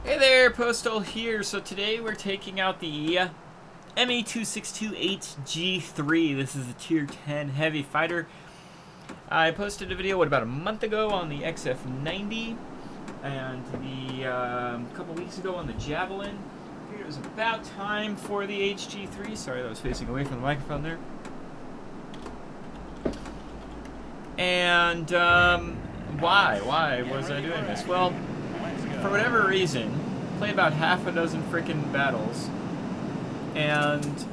Hey there, Postal here. So today we're taking out the ME-262HG3. This is a Tier 10 heavy fighter. I posted a video, about a month ago on the XF90 and a couple weeks ago on the Javelin. I figured it was about time for the HG3. Sorry, that was facing away from the microphone there. And why was I doing this? Well, for whatever reason, played about half a dozen freaking battles, and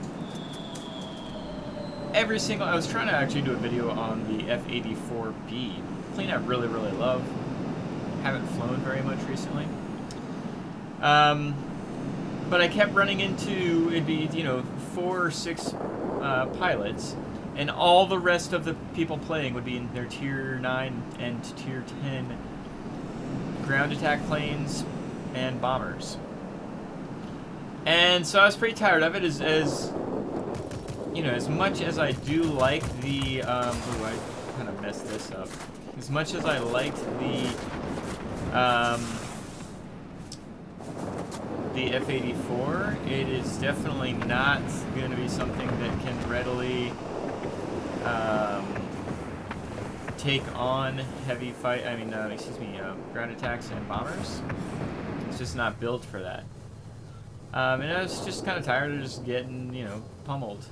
every single, I was trying to actually do a video on the F-84B, plane I really love. Haven't flown very much recently, but I kept running into, it'd be 4 or 6 pilots, and all the rest of the people playing would be in their Tier 9 and Tier 10 ground attack planes and bombers. And so I was pretty tired of it, as much as I do like the, ooh, I kind of messed this up. As much as I liked the F-84, it is definitely not going to be something that can readily take on heavy ground attacks and bombers. It's just not built for that. And I was just kind of tired of just getting, pummeled.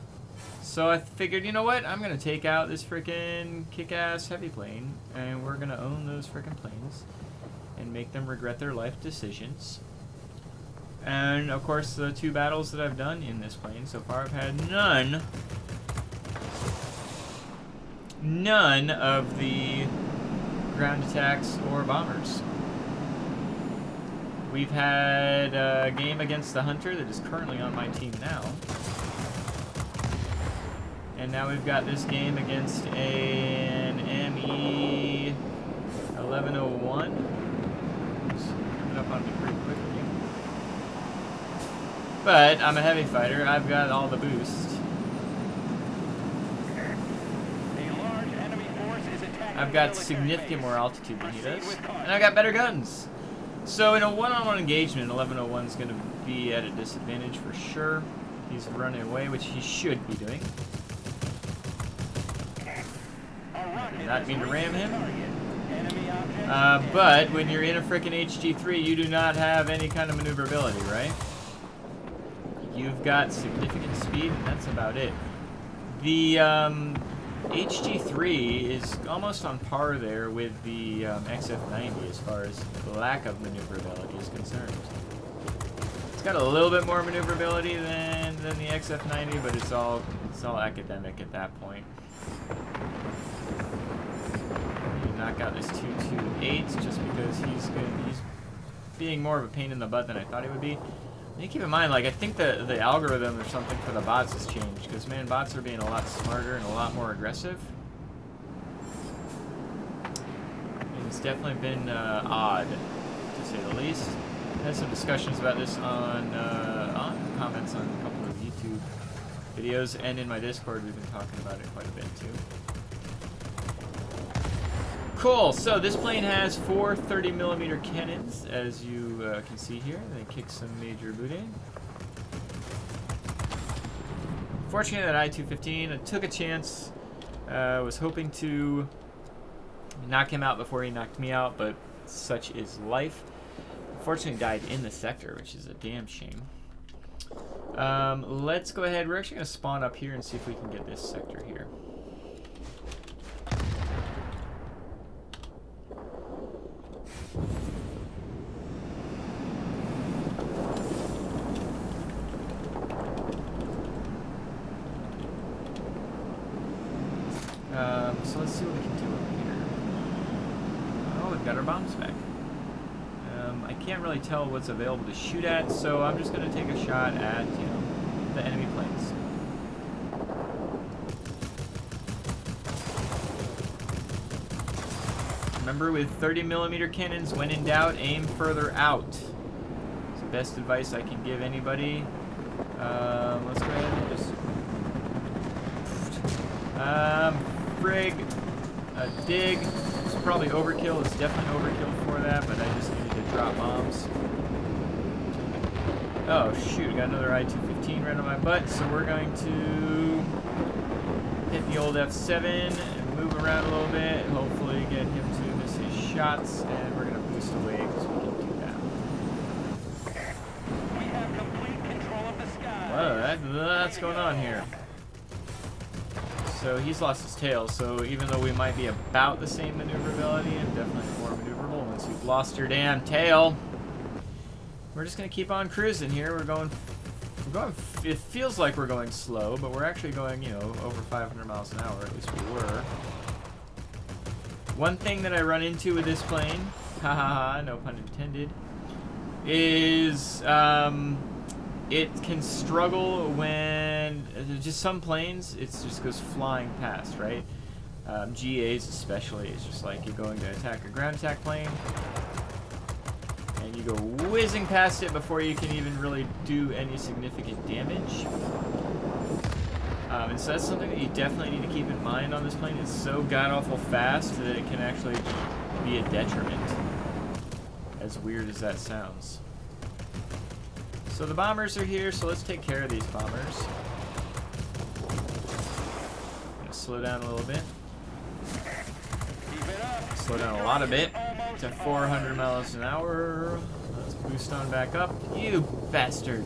So I figured, you know what? I'm going to take out this freaking kick-ass heavy plane, and we're going to own those freaking planes and make them regret their life decisions. And, of course, the 2 battles that I've done in this plane so far, I've had none of the ground attacks or bombers. We've had a game against the Hunter that is currently on my team now. And now we've got this game against an ME-1101. It's coming up on me pretty quickly. But I'm a heavy fighter. I've got all the boost. I've got significant more altitude than he does. And I got better guns. So in a one-on-one engagement, 1101 is going to be at a disadvantage for sure. He's running away, which he should be doing. I did not mean to ram him. But when you're in a frickin' HG3, you do not have any kind of maneuverability, right? You've got significant speed, and that's about it. The HG3 is almost on par there with the XF90 as far as lack of maneuverability is concerned. It's got a little bit more maneuverability than the XF90, but it's all academic at that point. You knock out this 228 just because he's being more of a pain in the butt than I thought he would be. And keep in mind, I think the algorithm or something for the bots has changed, because, man, bots are being a lot smarter and a lot more aggressive. And it's definitely been odd, to say the least. I had some discussions about this on comments on a couple of YouTube videos, and in my Discord we've been talking about it quite a bit, too. Cool, so this plane has 4 30mm cannons, as you can see here. They kick some major booty. Fortunately, that I-215, I took a chance. Was hoping to knock him out before he knocked me out, but such is life. Unfortunately, died in the sector, which is a damn shame. Let's go ahead. We're actually going to spawn up here and see if we can get this sector here. So let's see what we can do over here. Oh, we've got our bombs back. I can't really tell what's available to shoot at, so I'm just going to take a shot at, the enemy planes. Remember, with 30mm cannons, when in doubt, aim further out. It's the best advice I can give anybody. Let's go ahead and just... frig. Dig. It's probably overkill. It's definitely overkill for that, but I just needed to drop bombs. Oh shoot, I got another I-215 right on my butt, so we're going to hit the old F7 and move around a little bit, hopefully get him to miss his shots, and we're going to boost away because we can do that. We have complete control of the sky. Whoa, that's going on here. So he's lost his tail, so even though we might be about the same maneuverability, and definitely more maneuverable once you've lost your damn tail, we're just going to keep on cruising here. We're going, it feels like we're going slow, but we're actually going, you know, over 500 miles an hour, at least we were. One thing that I run into with this plane, haha, no pun intended, is it can struggle when just some planes, it just goes flying past, right? GAs especially, it's just like you're going to attack a ground attack plane, and you go whizzing past it before you can even really do any significant damage. And so that's something that you definitely need to keep in mind on this plane. It's so god-awful fast that it can actually be a detriment, as weird as that sounds. So the bombers are here, so let's take care of these bombers. I'm gonna slow down a little bit. Slow down a lot of bit to 400 miles an hour. Let's boost on back up. You bastard.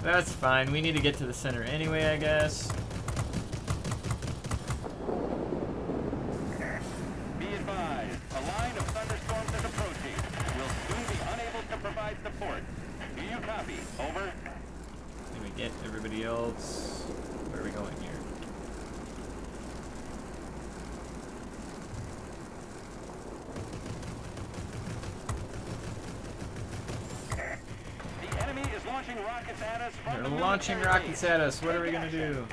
That's fine. We need to get to the center anyway, I guess. Be advised, a line of thunderstorms is approaching. We'll soon be unable to provide support. Do you copy? Over. Let me get everybody else. Where are we going here? The enemy is launching rockets at us from They're the launching military rockets base. at us. What are we Take gonna action. do?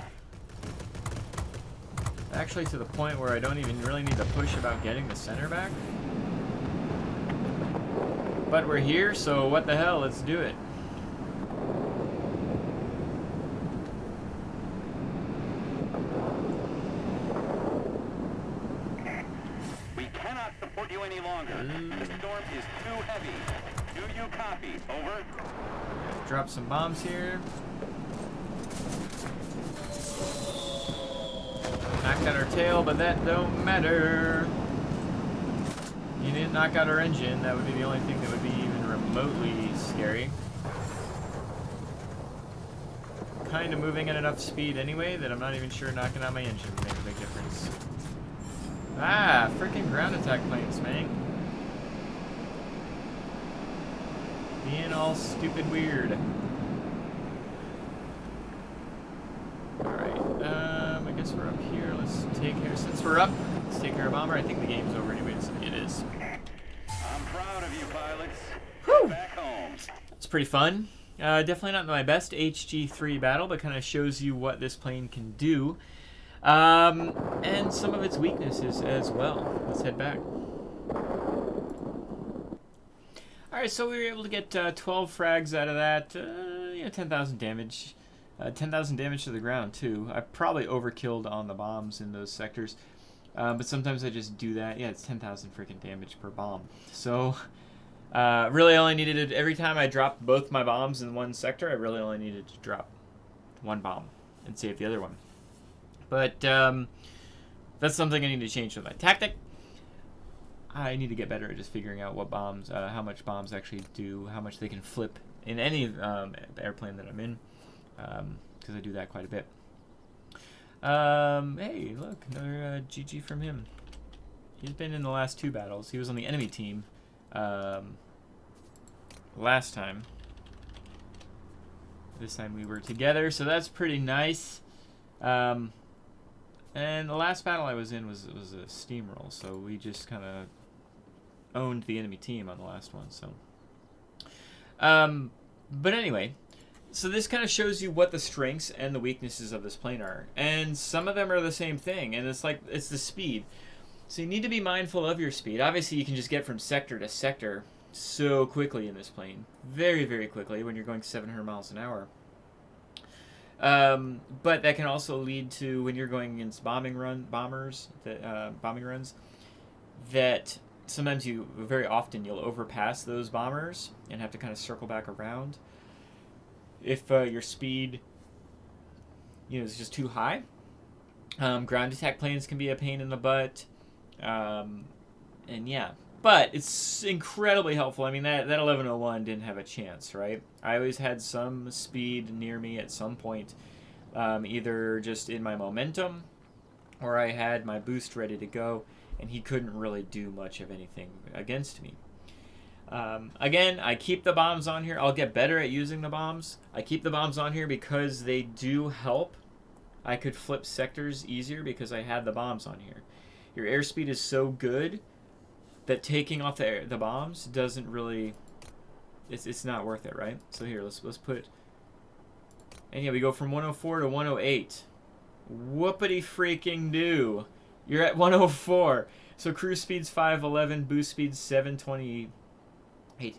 Actually, to the point where I don't even really need to push about getting the center back. But we're here, so what the hell? Let's do it. We cannot support you any longer. The storm is too heavy. Do you copy? Over. Drop some bombs here. Knocked out our tail, but that don't matter. You didn't knock out our engine. That would be the only thing that would be even remotely scary. Kind of moving at enough speed anyway that I'm not even sure knocking out my engine would make a big difference. Ah, freaking ground attack planes, man. Being all stupid weird. Alright, I guess we're up here. Let's take care, since we're up, let's take care of bomber. I think the game's over anyways. It is. I'm proud of you, pilots. Whew. Back home. It's pretty fun. Definitely not my best HG3 battle, but kind of shows you what this plane can do. And some of its weaknesses as well. Let's head back. Alright, so we were able to get 12 frags out of that. 10,000 damage. 10,000 damage to the ground, too. I probably overkilled on the bombs in those sectors. But sometimes I just do that. Yeah, it's 10,000 freaking damage per bomb. So, really only needed, every time I dropped both my bombs in one sector, I really only needed to drop one bomb and save the other one. But that's something I need to change with my tactic. I need to get better at just figuring out what bombs, how much bombs actually do, how much they can flip in any airplane that I'm in, because I do that quite a bit. Hey, look, another GG from him. He's been in the last 2 battles. He was on the enemy team last time. This time we were together, so that's pretty nice. And the last battle I was in was a steamroll, so we just kind of owned the enemy team on the last one. So, but anyway, so this kind of shows you what the strengths and the weaknesses of this plane are, and some of them are the same thing. And it's like it's the speed. So you need to be mindful of your speed. Obviously, you can just get from sector to sector so quickly in this plane, very, very quickly when you're going 700 miles an hour. But that can also lead to, when you're going against bombing runs, that sometimes very often you'll overpass those bombers and have to kind of circle back around if your speed, is just too high. Ground attack planes can be a pain in the butt, and yeah. But it's incredibly helpful. I mean, that 1101 didn't have a chance, right? I always had some speed near me at some point, either just in my momentum, or I had my boost ready to go, and he couldn't really do much of anything against me. Again, I keep the bombs on here. I'll get better at using the bombs. I keep the bombs on here because they do help. I could flip sectors easier because I had the bombs on here. Your airspeed is so good that taking off the bombs doesn't really, it's not worth it, right? So here, let's put, and yeah, we go from 104 to 108. Whoopity freaking do. You're at 104. So cruise speed's 511, boost speed's 728.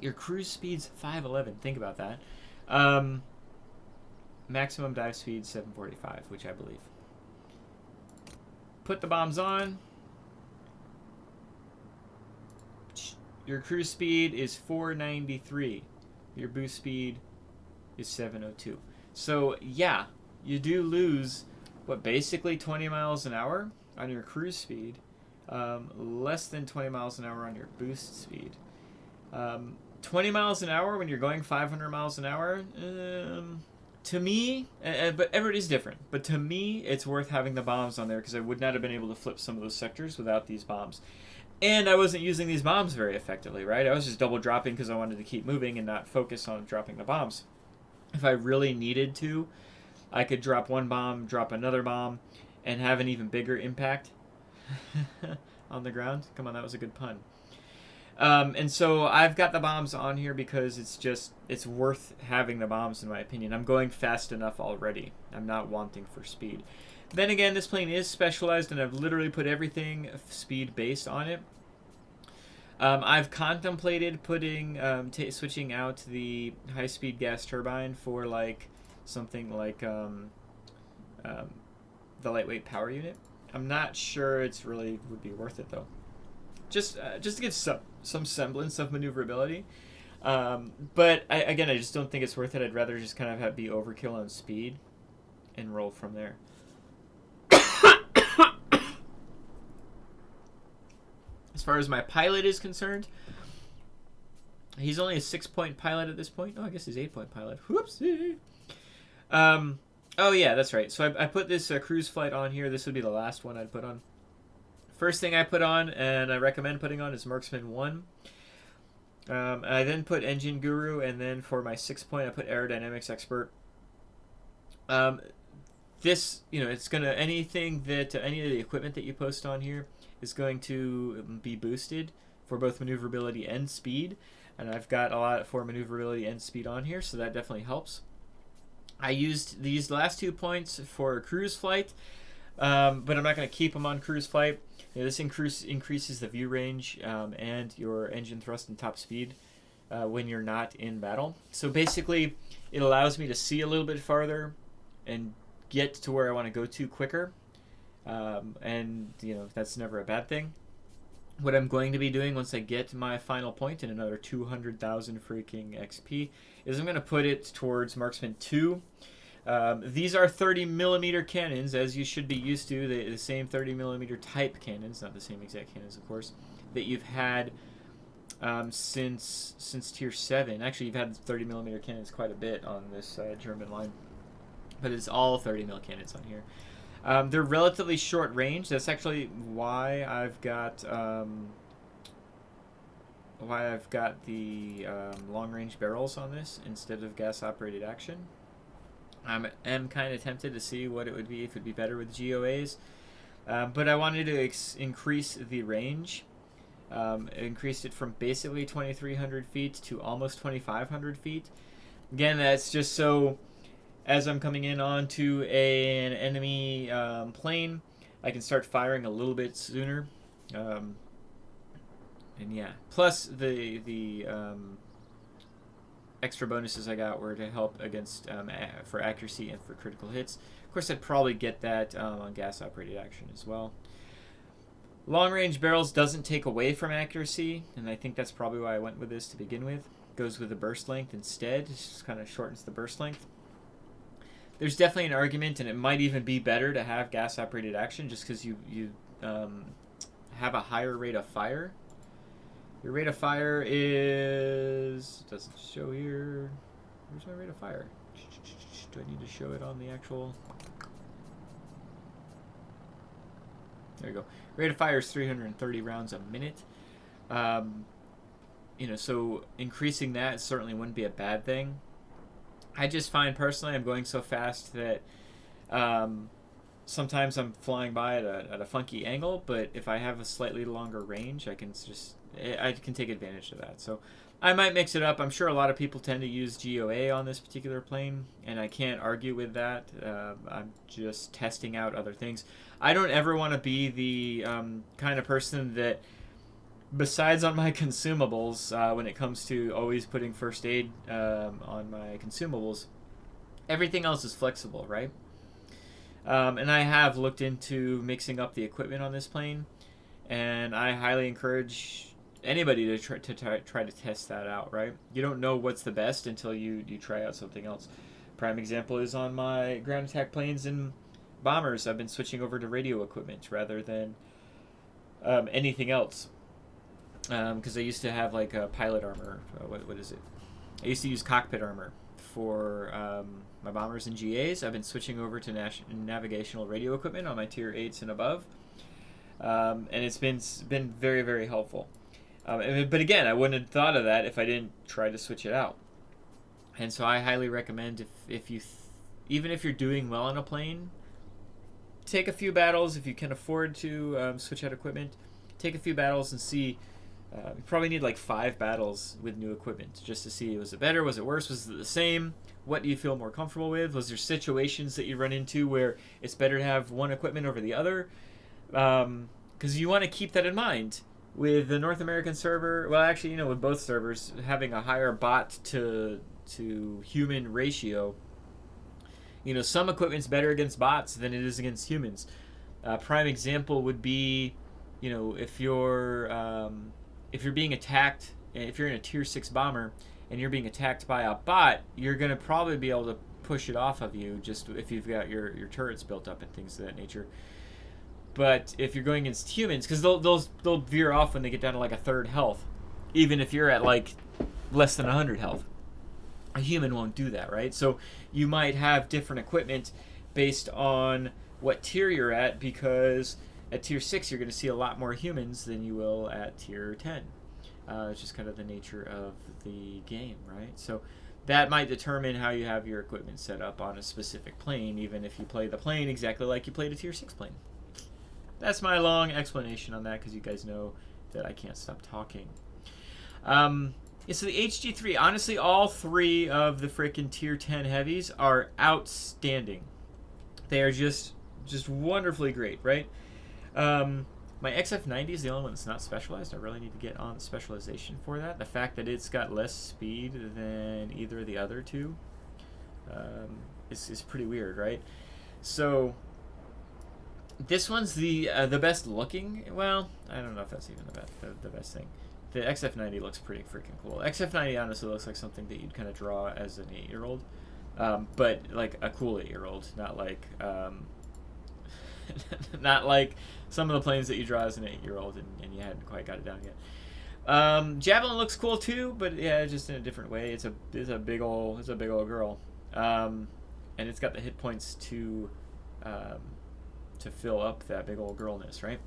Your cruise speed's 511. Think about that. Maximum dive speed 745, which I believe. Put the bombs on. Your cruise speed is 493. Your boost speed is 702. So yeah, you do lose basically 20 miles an hour on your cruise speed, less than 20 miles an hour on your boost speed. 20 miles an hour when you're going 500 miles an hour, to me, but everybody's different, but to me, it's worth having the bombs on there because I would not have been able to flip some of those sectors without these bombs. And I wasn't using these bombs very effectively, right? I was just double dropping because I wanted to keep moving and not focus on dropping the bombs. If I really needed to, I could drop one bomb, drop another bomb, and have an even bigger impact on the ground. Come on, that was a good pun. And so I've got the bombs on here because it's worth having the bombs in my opinion. I'm going fast enough already. I'm not wanting for speed. Then again, this plane is specialized and I've literally put everything speed based on it. I've contemplated putting, switching out the high-speed gas turbine for like something like the lightweight power unit. I'm not sure it's really would be worth it though. Just to get some semblance of maneuverability. But I just don't think it's worth it. I'd rather just kind of be overkill on speed and roll from there. As far as my pilot is concerned, he's only a 6-point pilot at this point. Oh, I guess he's 8-point pilot. Whoopsie. Oh yeah, that's right. So I put this cruise flight on here. This would be the last one I'd put on. First thing I put on, and I recommend putting on, is Marksman 1. I then put Engine Guru, and then for my 6-point, I put Aerodynamics Expert. This, it's gonna any of the equipment that you post on here is going to be boosted for both maneuverability and speed, and I've got a lot for maneuverability and speed on here, so that definitely helps. I used these last 2 points for cruise flight, but I'm not going to keep them on cruise flight. This increases the view range and your engine thrust and top speed when you're not in battle. So basically, it allows me to see a little bit farther and get to where I want to go to quicker. And that's never a bad thing. What I'm going to be doing once I get my final point and another 200,000 freaking XP is I'm going to put it towards Marksman 2. These are 30mm cannons, as you should be used to, the same 30mm type cannons, not the same exact cannons, of course, that you've had since Tier 7. Actually, you've had 30mm cannons quite a bit on this German line, but it's all 30mm cannons on here. They're relatively short range. That's actually why I've got the long range barrels on this instead of gas operated action. I am kind of tempted to see what it would be if it'd be better with GOAs, but I wanted to increase the range. Increased it from basically 2,300 feet to almost 2,500 feet. Again, that's just so as I'm coming in onto an enemy plane, I can start firing a little bit sooner. And yeah, plus the extra bonuses I got were to help against for accuracy and for critical hits. Of course, I'd probably get that on gas operated action as well. Long range barrels doesn't take away from accuracy, and I think that's probably why I went with this to begin with. Goes with the burst length instead. It just kind of shortens the burst length. There's definitely an argument, and it might even be better to have gas operated action just because you have a higher rate of fire. Your rate of fire is, doesn't show here. Where's my rate of fire? Do I need to show it on the actual? There you go. Rate of fire is 330 rounds a minute. You know, so increasing that certainly wouldn't be a bad thing. I just find personally I'm going so fast that sometimes I'm flying by at a funky angle, but if I have a slightly longer range, I can take advantage of that. So I might mix it up. I'm sure a lot of people tend to use GOA on this particular plane, and I can't argue with that. I'm just testing out other things. I don't ever want to be the kind of person that, besides on my consumables, when it comes to always putting first aid on my consumables, everything else is flexible, right? And I have looked into mixing up the equipment on this plane, and I highly encourage anybody to try to test that out, right? You don't know what's the best until you try out something else. Prime example is on my ground attack planes and bombers. I've been switching over to radio equipment rather than anything else. Because I used to have like a pilot armor. What is it? I used to use cockpit armor for my bombers and GAs. I've been switching over to navigational radio equipment on my tier 8s and above. And it's been very, very helpful. But again, I wouldn't have thought of that if I didn't try to switch it out. And so I highly recommend if you, even if you're doing well on a plane, take a few battles if you can afford to switch out equipment. Take a few battles and see. You probably need like 5 battles with new equipment just to see, was it better, was it worse, was it the same, what do you feel more comfortable with, was there situations that you run into where it's better to have one equipment over the other, because you want to keep that in mind. With the North American server, well actually, you know, with both servers having a higher bot to human ratio, you know, some equipment's better against bots than it is against humans. Prime example would be, you know, if you're being attacked, if you're in a tier 6 bomber and you're being attacked by a bot, you're going to probably be able to push it off of you just if you've got your turrets built up and things of that nature. But if you're going against humans, because they'll veer off when they get down to like a third health, even if you're at like less than 100 health. A human won't do that, right? So you might have different equipment based on what tier you're at, because at tier 6 you're going to see a lot more humans than you will at tier 10. It's just kind of the nature of the game, right? So that might determine how you have your equipment set up on a specific plane, even if you play the plane exactly like you played a tier 6 plane. That's my long explanation on that, because you guys know that I can't stop talking. Yeah, so the HG3, honestly, all 3 of the frickin' tier 10 heavies are outstanding. They are just wonderfully great, right? My XF90 is the only one that's not specialized. I really need to get on specialization for that. The fact that it's got less speed than either of the other 2 is pretty weird, right? So this one's the best looking. Well, I don't know if that's even the best thing. The XF90 looks pretty freaking cool. XF90 honestly looks like something that you'd kind of draw as an 8-year-old, but like a cool 8-year-old, not like not like some of the planes that you draw as an 8-year-old and you hadn't quite got it down yet. Javelin looks cool too, but yeah, just in a different way. It's a big old girl, and it's got the hit points to fill up that big old girlness, right?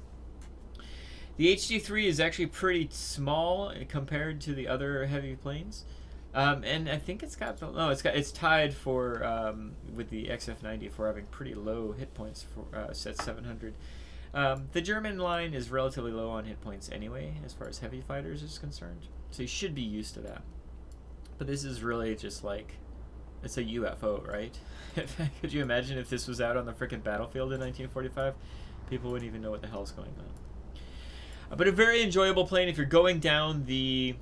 The HG3 is actually pretty small compared to the other heavy planes, and I think it's tied for with the XF90 for having pretty low hit points for set 700. The German line is relatively low on hit points anyway, as far as heavy fighters is concerned, so you should be used to that. But this is really just like, it's a UFO, right? Could you imagine if this was out on the frickin' battlefield in 1945? People wouldn't even know what the hell's going on. But a very enjoyable plane. If you're going down the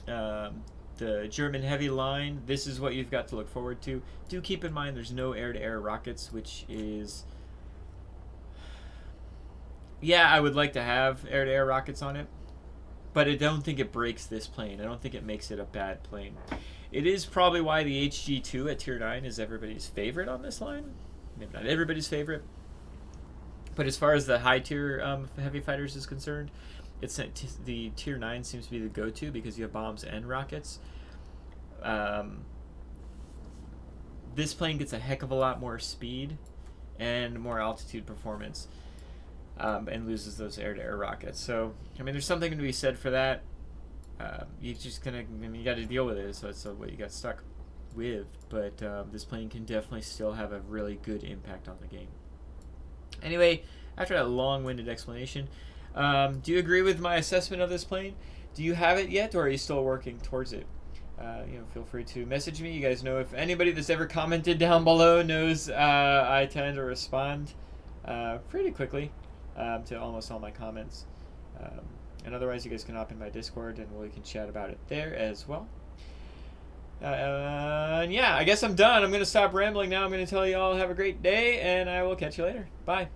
German heavy line, this is what you've got to look forward to. Do keep in mind there's no air-to-air rockets, which is, Yeah, I would like to have air-to-air rockets on it, but I don't think it breaks this plane. I don't think it makes it a bad plane. It is probably why the HG-2 at Tier 9 is everybody's favorite on this line. Maybe not everybody's favorite, but as far as the high-tier heavy fighters is concerned, it's the Tier 9 seems to be the go-to because you have bombs and rockets. This plane gets a heck of a lot more speed and more altitude performance, and loses those air-to-air rockets. So, I mean, there's something to be said for that. You just kind of, I mean, you got to deal with it. So it's what you got stuck with. But this plane can definitely still have a really good impact on the game. Anyway, after that long-winded explanation, do you agree with my assessment of this plane? Do you have it yet, or are you still working towards it? Feel free to message me. You guys know, if anybody that's ever commented down below knows, I tend to respond pretty quickly to almost all my comments. And otherwise, you guys can hop in my Discord and we can chat about it there as well. And yeah, I guess I'm done. I'm going to stop rambling now. I'm going to tell you all have a great day, and I will catch you later. Bye.